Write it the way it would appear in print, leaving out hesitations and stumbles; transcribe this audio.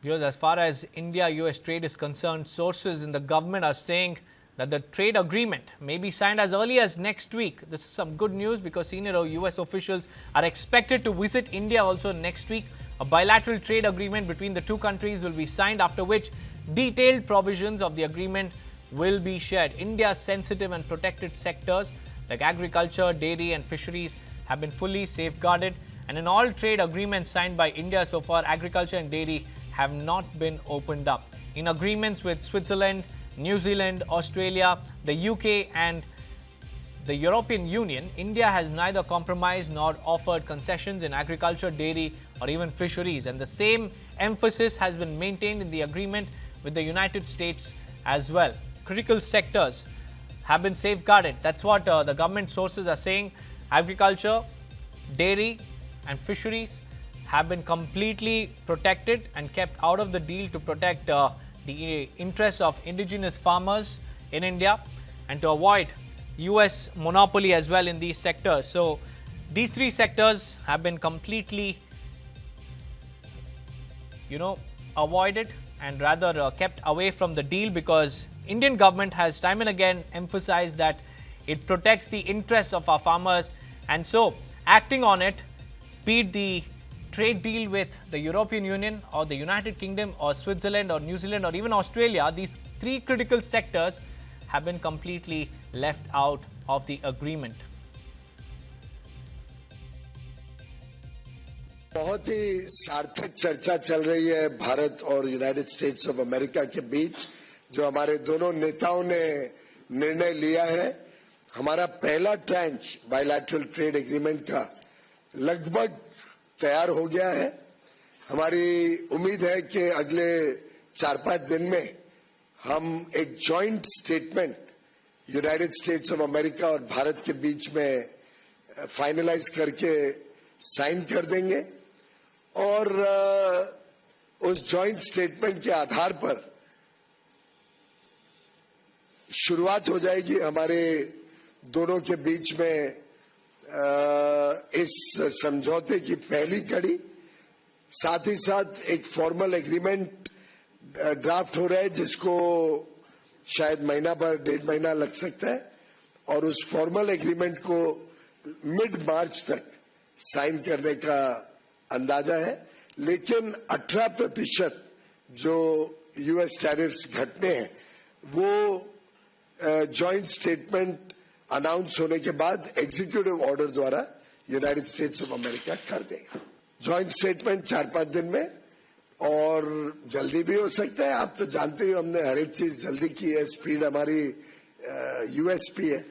Because as far as India-US trade is concerned, sources in the government are saying that the trade agreement may be signed as early as next week. This is some good news because senior US officials are expected to visit India also next week. A bilateral trade agreement between the two countries will be signed, after which detailed provisions of the agreement will be shared. India's sensitive and protected sectors like agriculture, dairy and fisheries have been fully safeguarded, and in all trade agreements signed by India so far, agriculture and dairy have not been opened up. In agreements with Switzerland, New Zealand, Australia, the UK and the European Union, India has neither compromised nor offered concessions in agriculture, dairy or even fisheries. And the same emphasis has been maintained in the agreement with the United States as well. Critical sectors have been safeguarded. That's what the government sources are saying. Agriculture, dairy and fisheries have been completely protected and kept out of the deal to protect the interests of indigenous farmers in India and to avoid US monopoly as well in these sectors. So these three sectors have been completely, avoided and rather kept away from the deal, because Indian government has time and again emphasized that it protects the interests of our farmers, and so acting on it, be it the trade deal with the European Union or the United Kingdom or Switzerland or New Zealand or even Australia, these three critical sectors have been completely left out of the agreement. बहुत ही सार्थक चर्चा चल रही है भारत और United states of America के बीच, जो हमारे दोनों नेताओं ने निर्णय लिया है। हमारा पहला ट्रांच बायलैटरल ट्रेड एग्रीमेंट का लगभग तैयार हो गया है। हमारी उम्मीद है कि अगले 4-5 दिन में हम एक joint statement United states of America और भारत के बीच में फाइनलाइज करके साइन कर देंगे, और उस जॉइंट स्टेटमेंट के आधार पर शुरुआत हो जाएगी हमारे दोनों के बीच में इस समझौते की पहली कड़ी। साथ ही साथ एक फॉर्मल एग्रीमेंट ड्राफ्ट हो रहा है, जिसको शायद महीना भर 1.5 महीना लग सकता है, और उस फॉर्मल एग्रीमेंट को मिड मार्च तक साइन करने का अंदाजा है। लेकिन 18% जो यूएस टैरिफ्स घटने हैं वो जॉइंट स्टेटमेंट अनाउंस होने के बाद एग्जीक्यूटिव ऑर्डर द्वारा यूनाइटेड स्टेट्स ऑफ अमेरिका कर देगा। जॉइंट स्टेटमेंट 4-5 दिन में, और जल्दी भी हो सकता है। आप तो जानते ही हमने हर एक चीज जल्दी की है, स्पीड हमारी यूएसपी है।